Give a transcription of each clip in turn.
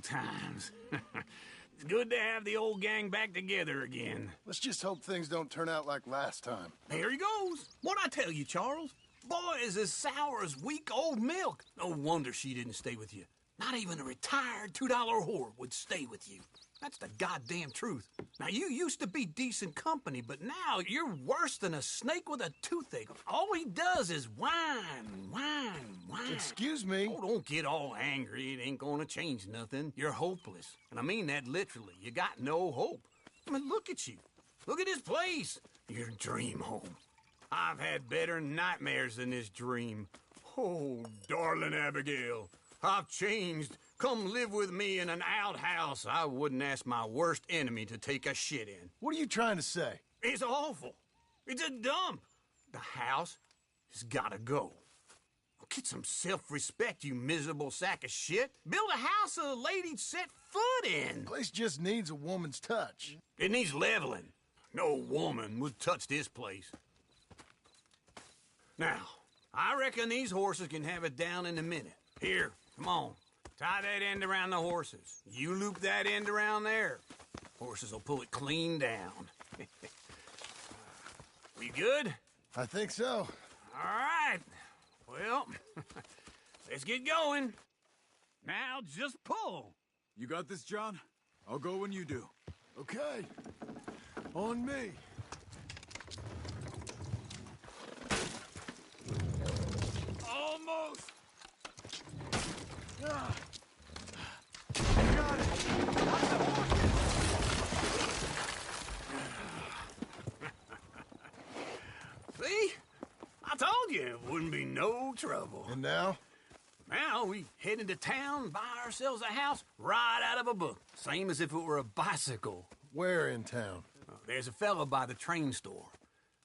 old times. It's good to have the old gang back together again. Let's just hope things don't turn out like last time. Here he goes. What'd I tell you, Charles? Boy is as sour as week-old milk. No wonder she didn't stay with you. Not even a retired $2 whore would stay with you. That's the goddamn truth. Now, you used to be decent company, but now you're worse than a snake with a toothache. All he does is whine, whine, whine. Excuse me? Oh, don't get all angry. It ain't gonna change nothing. You're hopeless. And I mean that literally. You got no hope. I mean, look at you. Look at this place. Your dream home. I've had better nightmares than this dream. Oh, darling Abigail, I've changed. Come live with me in an outhouse I wouldn't ask my worst enemy to take a shit in. What are you trying to say? It's awful. It's a dump. The house has gotta go. Get some self-respect, you miserable sack of shit. Build a house a lady'd set foot in. The place just needs a woman's touch. It needs leveling. No woman would touch this place. Now, I reckon these horses can have it down in a minute. Here, come on. Tie that end around the horses. You loop that end around there. Horses will pull it clean down. We good? I think so. All right. Well, let's get going. Now just pull. You got this, John? I'll go when you do. Okay. On me. Almost! Ah. Got it! Watch the horses! See? I told you it wouldn't be no trouble. And now? Now we head into town, buy ourselves a house right out of a book. Same as if it were a bicycle. Where in town? There's a fella by the train store.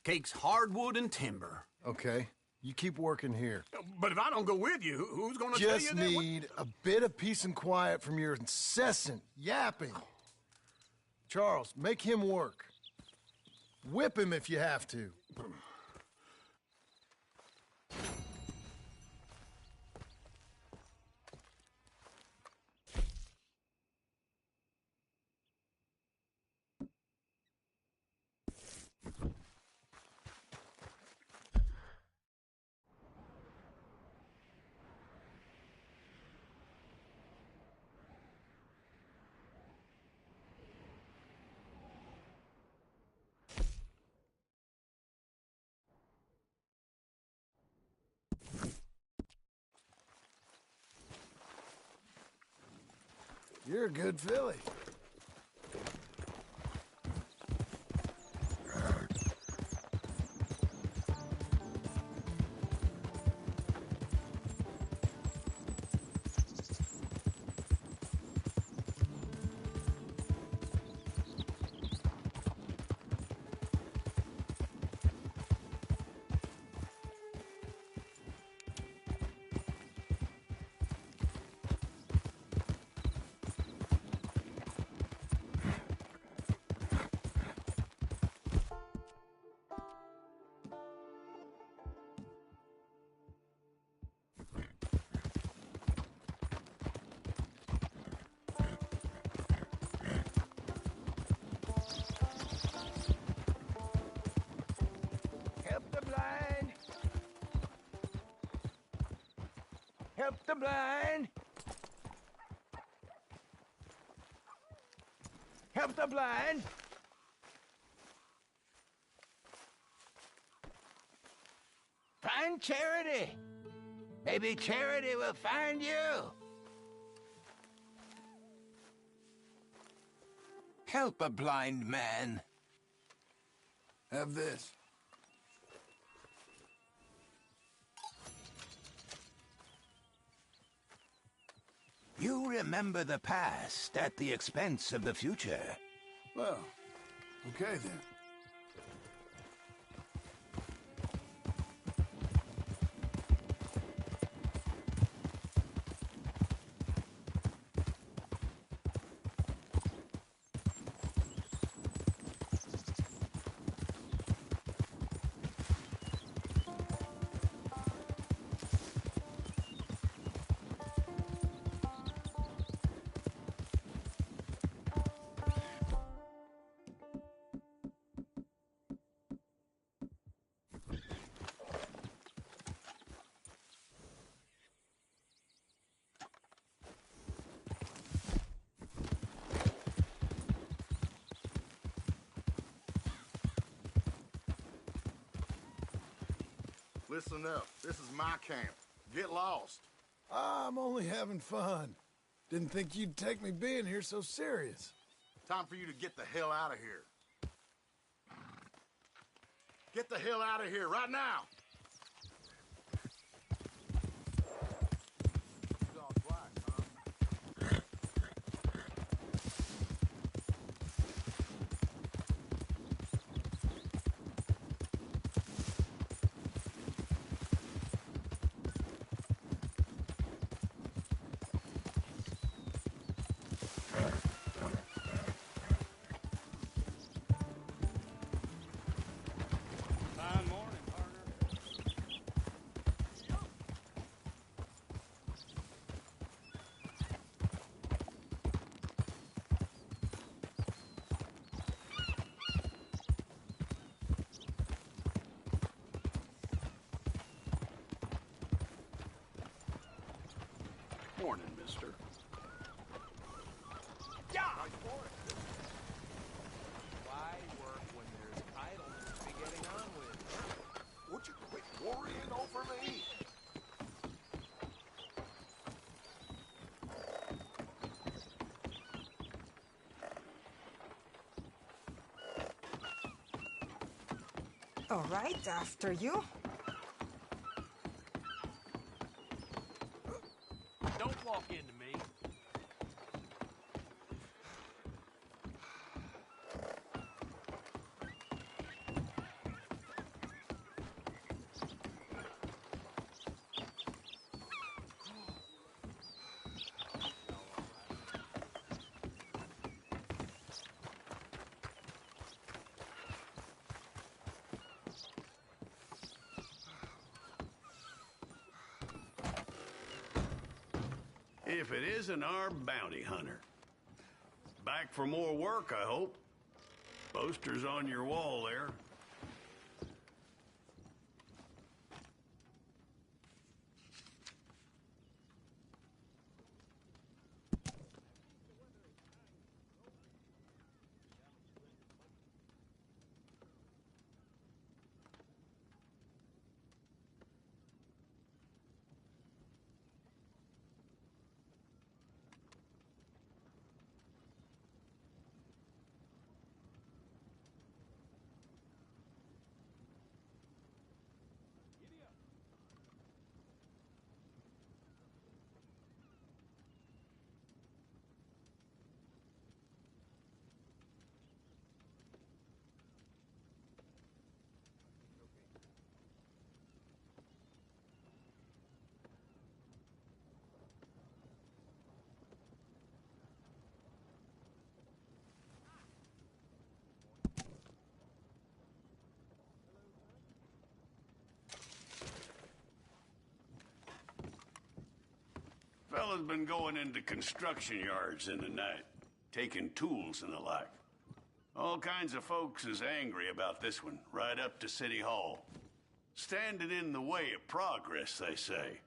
Cakes hardwood and timber. Okay. You keep working here. But if I don't go with you, who's gonna tell you Just that? need a bit of peace and quiet from your incessant yapping. Charles, make him work. Whip him if you have to. You're a good filly. Help the blind! Help the blind! Find Charity! Maybe Charity will find you! Help a blind man. Have this. You remember the past at the expense of the future. Well, okay then. Listen up. This is my camp. Get lost. I'm only having fun. Didn't think you'd take me being here so serious. Time for you to get the hell out of here. Get the hell out of here right now! Dog's black, huh? Fine morning, partner. Morning, mister. Why work when there's idleness to be getting on with? Would you quit worrying over me? All right, after you. Don't walk into me. If it isn't our bounty hunter. Back for more work, I hope. Posters on your wall there. Fella's been going into construction yards in the night, taking tools and the like. All kinds of folks is angry about this one, right up to City Hall. Standing in the way of progress, they say.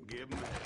Give 'em hell.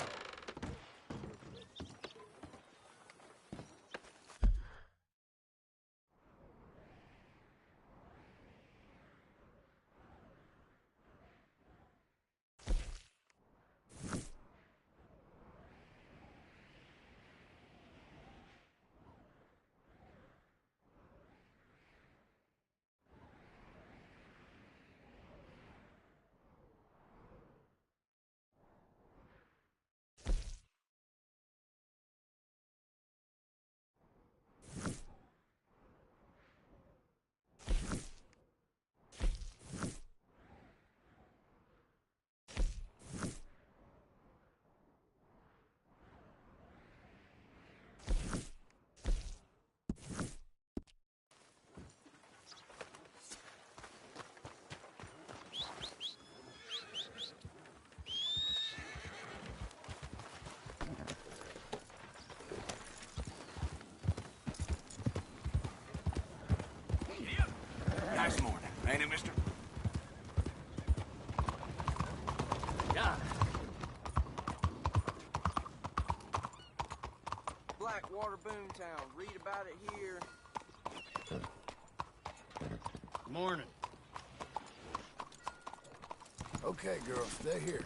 Nice morning, ain't it, mister? Yeah. Blackwater Boomtown. Read about it here. Morning. Okay, girl, stay here.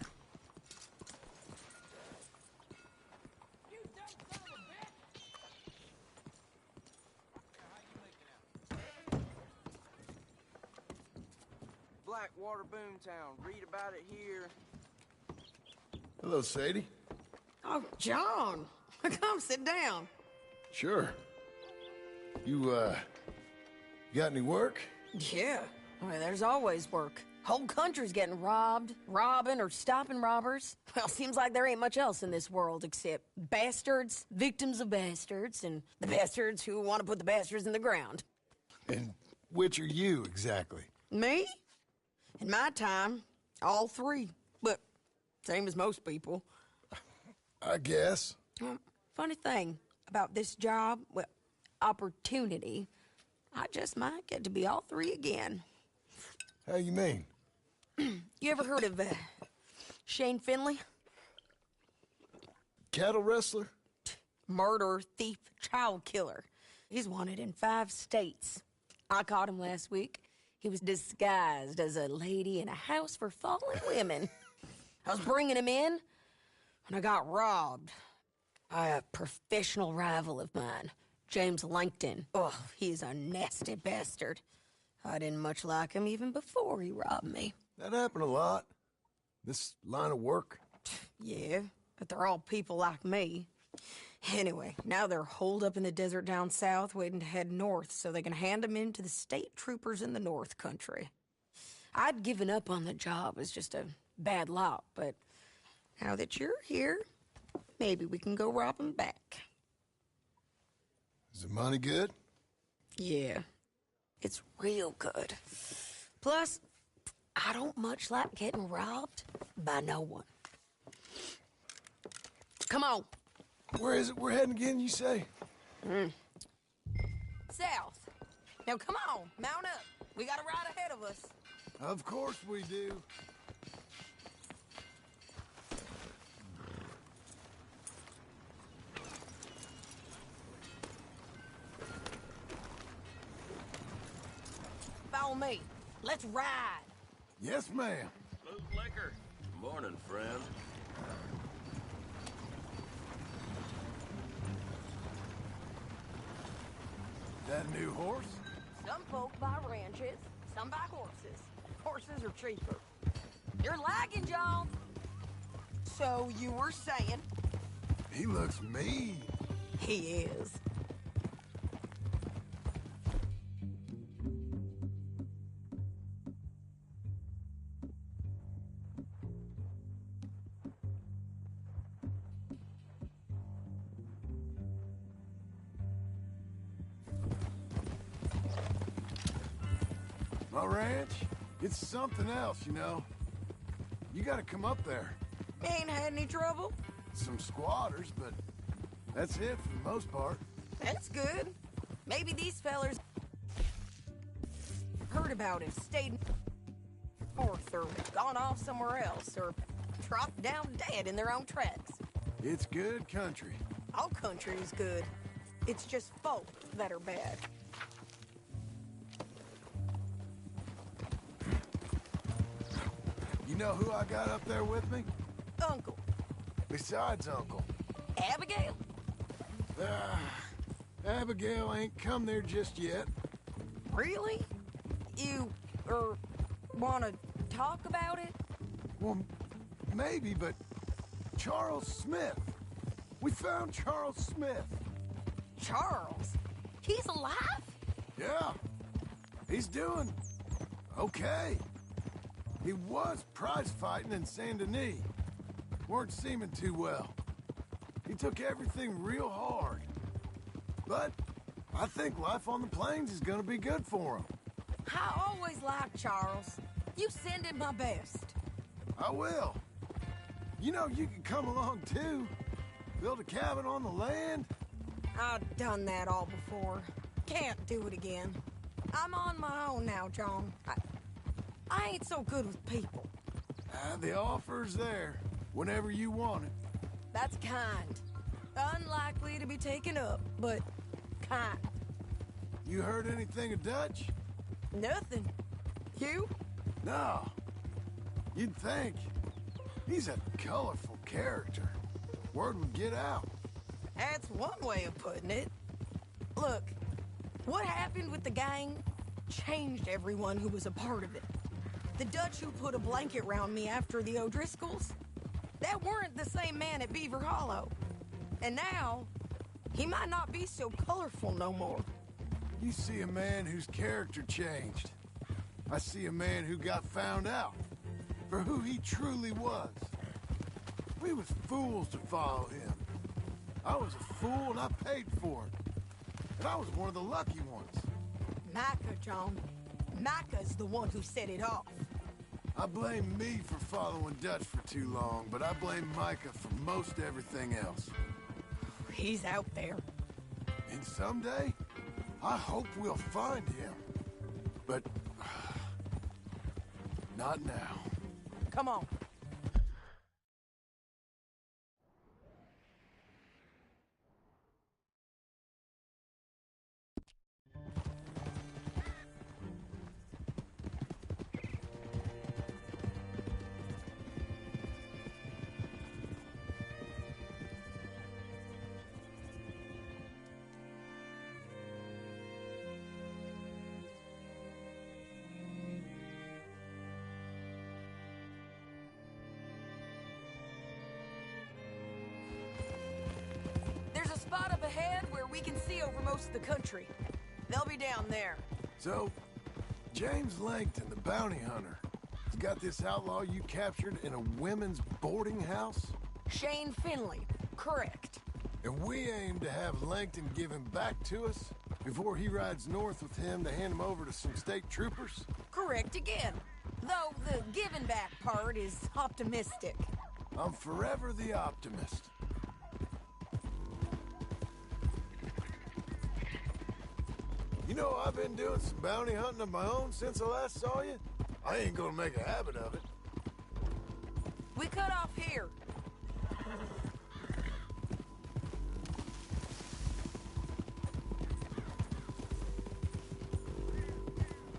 Blackwater Boomtown. Read about it here. Hello, Sadie. Oh, John. Come sit down. Sure. You got any work? Yeah. Well, there's always work. Whole country's getting robbed, robbing, or stopping robbers. Well, seems like there ain't much else in this world except bastards, victims of bastards, and the bastards who want to put the bastards in the ground. And which are you, exactly? Me? In my time, all three. But same as most people. I guess. Funny thing about this job, well, opportunity, I just might get to be all three again. How you mean? You ever heard of Shane Finley? Cattle wrestler? Murderer, thief, child killer. He's wanted in 5 states. I caught him last week. He was disguised as a lady in a house for fallen women. I was bringing him in when I got robbed by a professional rival of mine, James Langton. Oh, he's a nasty bastard. I didn't much like him even before he robbed me. That happened a lot. This line of work. Yeah, but they're all people like me. Anyway, now they're holed up in the desert down south, waiting to head north so they can hand them in to the state troopers in the north country. I'd given up on the job as just a bad lot, but now that you're here, maybe we can go rob them back. Is the money good? Yeah, it's real good. Plus, I don't much like getting robbed by no one. Come on. Where is it we're heading again, you say? South. Now come on, mount up. We got a ride ahead of us. Of course we do. Follow me. Let's ride. Yes, ma'am. Smooth liquor. Morning, friend. That new horse? Some folk buy ranches, some buy horses. Horses are cheaper. You're lagging, John. So you were saying? He looks mean. He is. My ranch, it's something else, you know. You gotta come up there. Ain't had any trouble? Some squatters, but that's it for the most part. That's good. Maybe these fellers heard about it, stayed north, or gone off somewhere else, or dropped down dead in their own tracks. It's good country. All country is good. It's just folk that are bad. You know who I got up there with me? Uncle. Besides Uncle. Abigail? Abigail ain't come there just yet. Really? You, wanna talk about it? Well, maybe, but Charles Smith. We found Charles Smith. Charles? He's alive? Yeah. He's doing okay. He was prize fighting in Saint Denis. Weren't seeming too well. He took everything real hard. But I think life on the plains is gonna be good for him. I always liked Charles. You send him my best. I will. You know, you can come along too. Build a cabin on the land. I've done that all before. Can't do it again. I'm on my own now, John. I ain't so good with people. The offer's there, whenever you want it. That's kind. Unlikely to be taken up, but kind. You heard anything of Dutch? Nothing. You? No. You'd think. He's a colorful character. Word would get out. That's one way of putting it. Look, what happened with the gang changed everyone who was a part of it. The Dutch who put a blanket round me after the O'Driscolls, that weren't the same man at Beaver Hollow. And now, he might not be so colorful no more. You see a man whose character changed. I see a man who got found out for who he truly was. We was fools to follow him. I was a fool and I paid for it. And I was one of the lucky ones. Micah, John. Micah's the one who set it off. I blame me for following Dutch for too long, but I blame Micah for most everything else. He's out there. And someday, I hope we'll find him. But not now. Come on. Spot up ahead where we can see over most of the country. They'll be down there. So, James Langton, the bounty hunter, has got this outlaw you captured in a women's boarding house? Shane Finley, correct. And we aim to have Langton give him back to us before he rides north with him to hand him over to some state troopers? Correct again. Though the giving back part is optimistic. I'm forever the optimist. You know, I've been doing some bounty hunting of my own since I last saw you. I ain't gonna make a habit of it. We cut off here.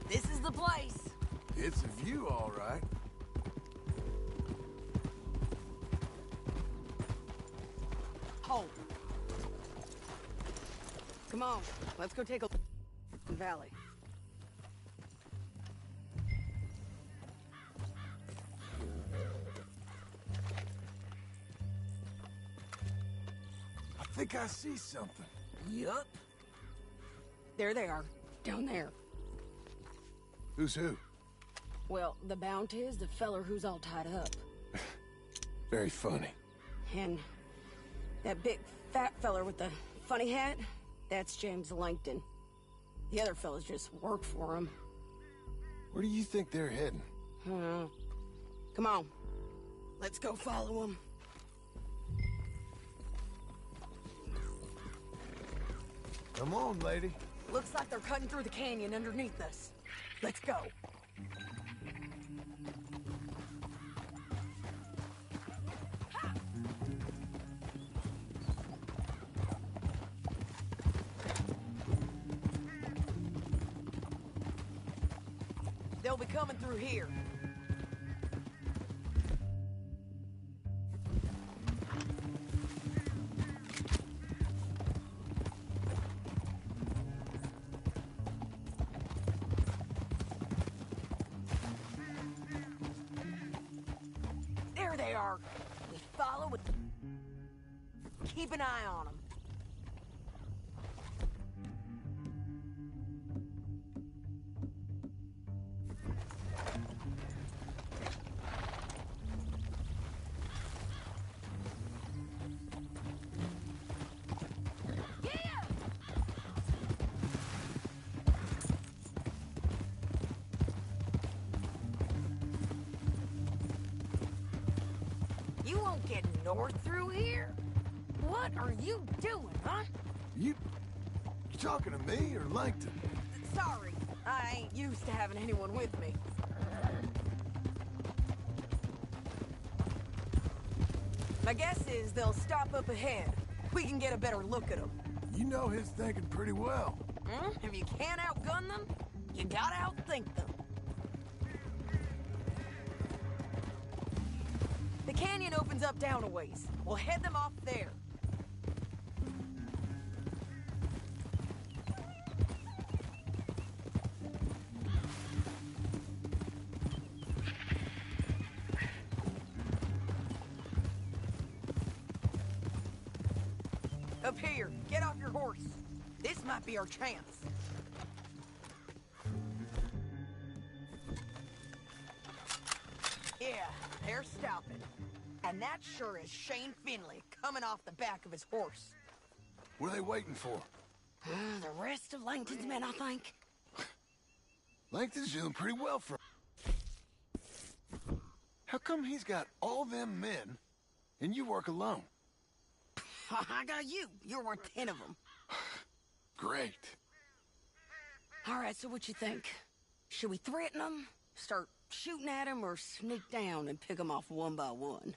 This is the place. It's a view, all right. Hold. Come on, let's go take a look. Valley. I think I see something. Yup. There they are, down there. Who's who? Well, the Bounty is the feller who's all tied up. Very funny. And that big fat feller with the funny hat, that's James Langton. The other fellas just work for him. Where do you think they're heading? Come on. Let's go follow them. Come on, lady. Looks like they're cutting through the canyon underneath us. Let's go. They'll be coming through here. There they are. We follow it. Keep an eye on them. You won't get north through here? What are you doing, huh? You talking to me or Langton? Sorry, I ain't used to having anyone with me. My guess is they'll stop up ahead. We can get a better look at them. You know his thinking pretty well. If you can't outgun them, you gotta outthink them. The canyon opens up down a ways. We'll head them off there. Up here, get off your horse. This might be our chance. Yeah, they're stopping. And that sure is Shane Finley coming off the back of his horse. What are they waiting for? The rest of Langton's men, I think. Langton's doing pretty well for... How come he's got all them men, and you work alone? I got you. You're worth 10 of them. Great. All right, so what you think? Should we threaten them, start shooting at them, or sneak down and pick them off one by one?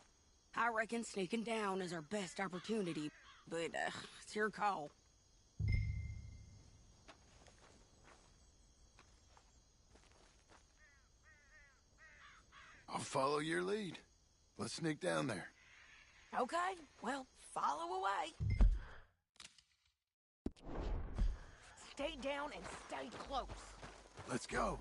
I reckon sneaking down is our best opportunity, but it's your call. I'll follow your lead. Let's sneak down there. Okay, well, follow away. Stay down and stay close. Let's go.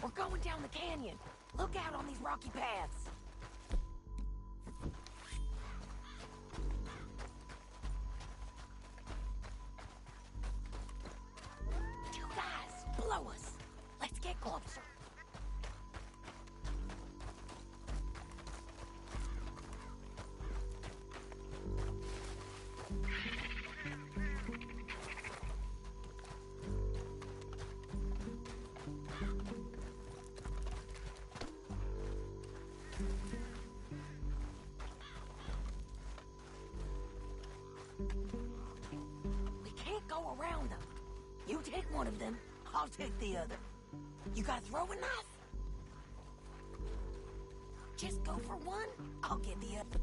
We're going down the canyon. Look out on these rocky paths. Two guys below us. Let's get closer. We can't go around them. You take one of them, I'll take the other. You got a throwing knife? Just go for one, I'll get the other.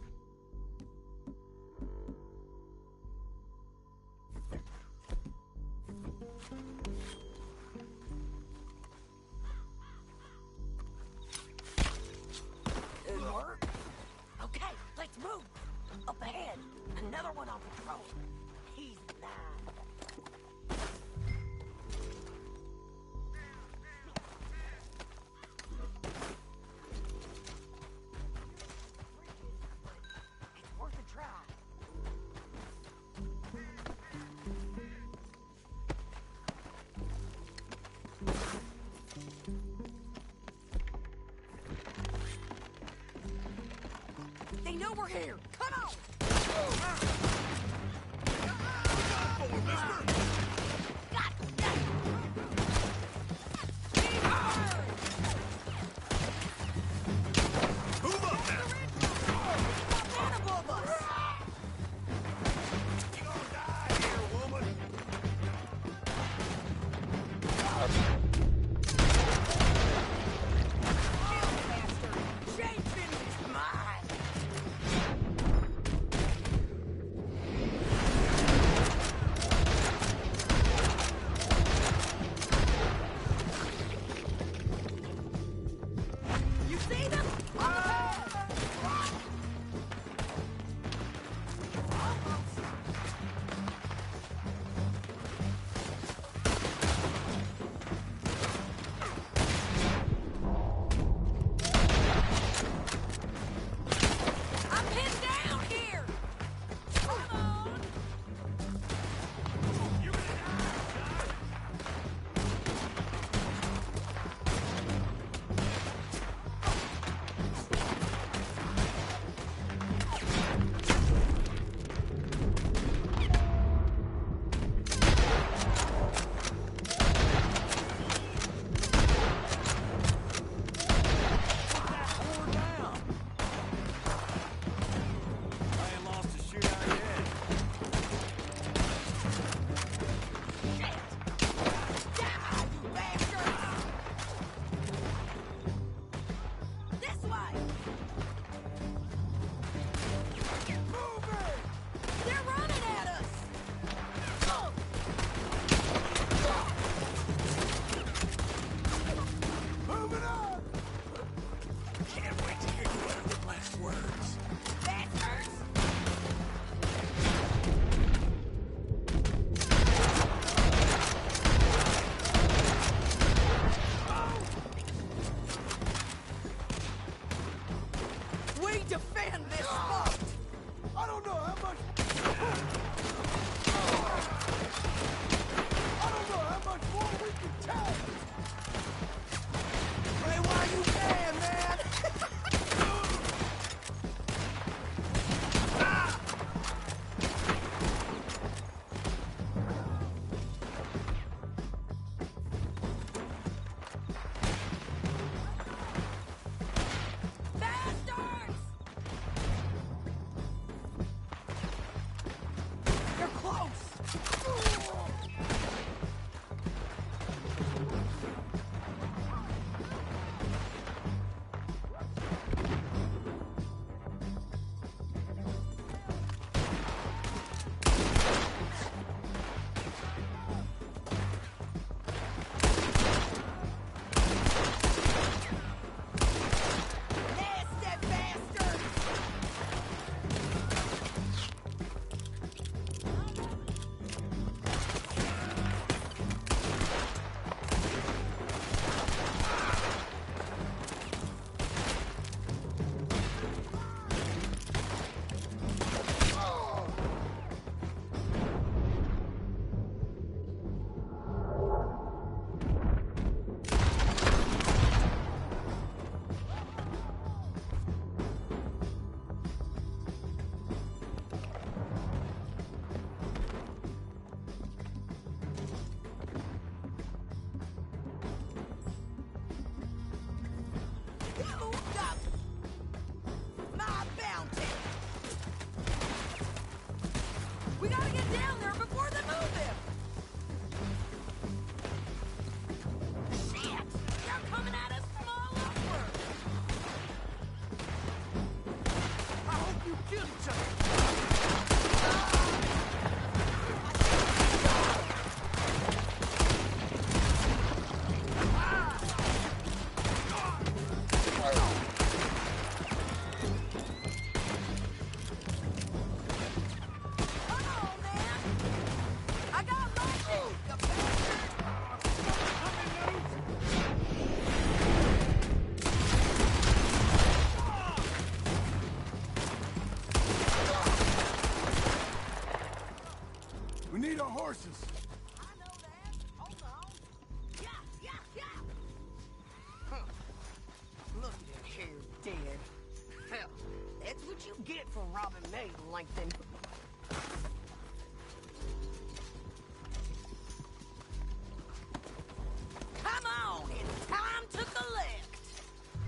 Good work. Okay, let's move. Up ahead, another one on patrol. He's nine. It's worth a try. They know we're here. Come on. defend this spot! I don't know how much... I don't know how much more we can take! Hey, why you can, man? Bastards! They're close! Nasty bastards! You got my bounty! We gotta get down there before they move him! Shit! They're coming at us from all over! I hope you kill each other. Come on, man! I got lightning, you bastard! We need our horses. I know that. Hold on. Yeah, yeah, yeah! Huh. Look at here, dead. Hell, that's what you get for robbing me, Langton. Come on, it's time to collect.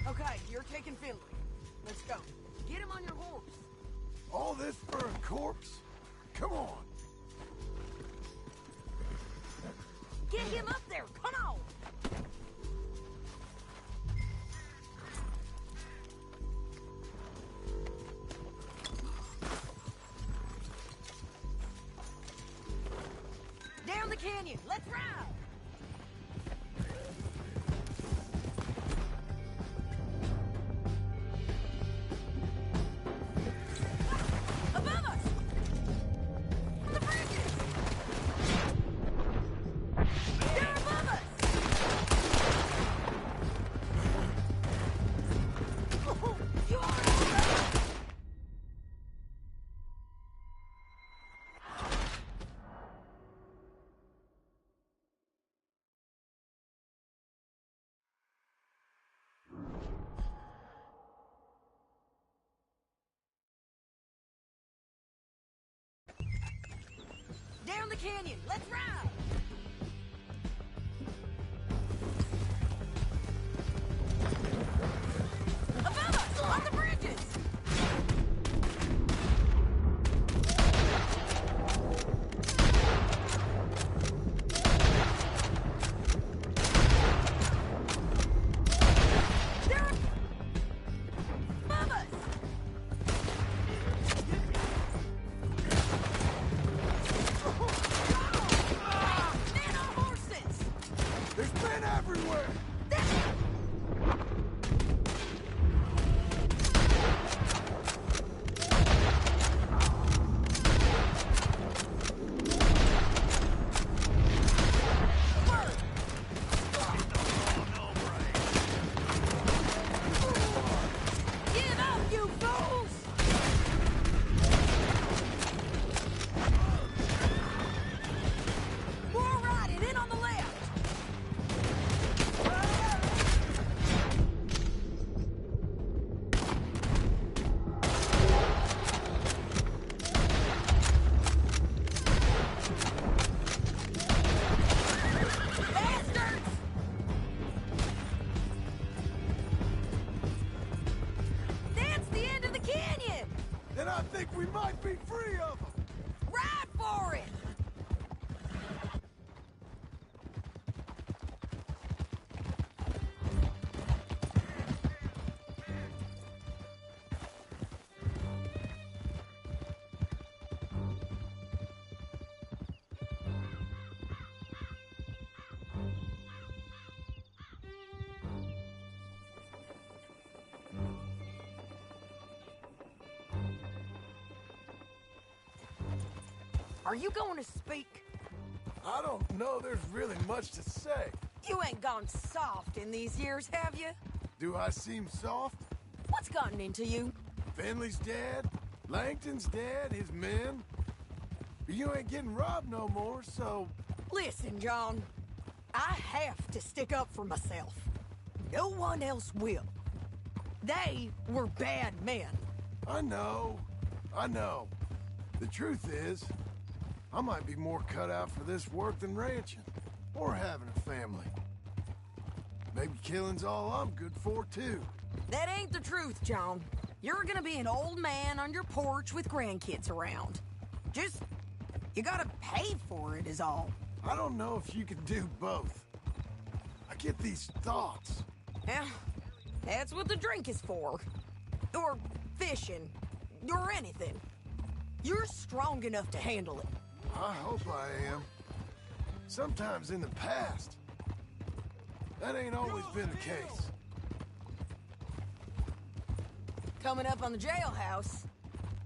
Okay, you're taking Finley. Let's go. Get him on your horse. All this for a corpse? Come on. Get him up there. Come on. Down the canyon. Let's ride. Above us. On the bridges. They're above us. You are above. Down the canyon. Let's ride. Above us, on the bridges. They're above us. and I think we might be free of them. Ride for it! Are you going to speak? I don't know there's really much to say. You ain't gone soft in these years, have you? Do I seem soft? What's gotten into you? Finley's dead, Langton's dead, his men. But you ain't getting robbed no more, so... Listen, John. I have to stick up for myself. No one else will. They were bad men. I know. The truth is, I might be more cut out for this work than ranching, or having a family. Maybe killing's all I'm good for, too. That ain't the truth, John. You're gonna be an old man on your porch with grandkids around. Just, you gotta pay for it is all. I don't know if you can do both. I get these thoughts. Yeah, that's what the drink is for. Or fishing, or anything. You're strong enough to handle it. I hope I am. Sometimes in the past, that ain't always been the case. Coming up on the jailhouse,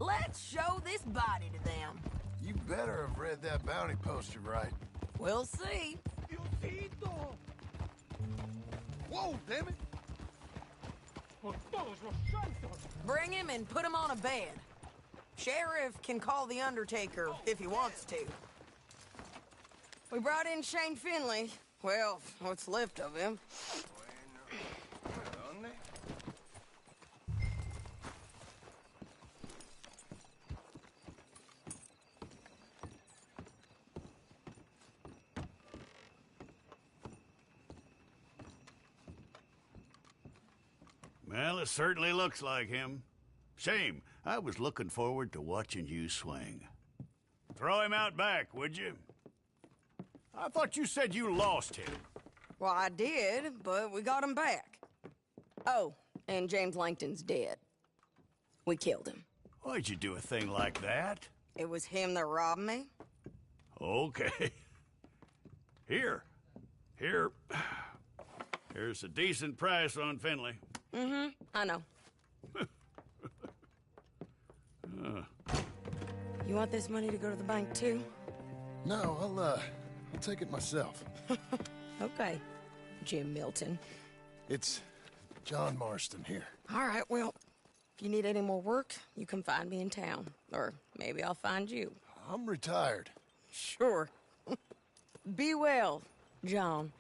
let's show this body to them. You better have read that bounty poster right. We'll see. Whoa, damn it! Por todos los santos! Bring him and put him on a bed. Sheriff can call the Undertaker if he wants to. We brought in Shane Finley. Well, what's left of him. Well, it certainly looks like him. Shame. I was looking forward to watching you swing. Throw him out back, would you? I thought you said you lost him. Well, I did, but we got him back. Oh, and James Langton's dead. We killed him. Why'd you do a thing like that? It was him that robbed me. Okay. Here. Here's a decent price on Finley. Mm-hmm, I know. You want this money to go to the bank, too? No, I'll take it myself. Okay, Jim Milton. It's John Marston here. All right, well, if you need any more work, you can find me in town. Or maybe I'll find you. I'm retired. Sure. Be well, John.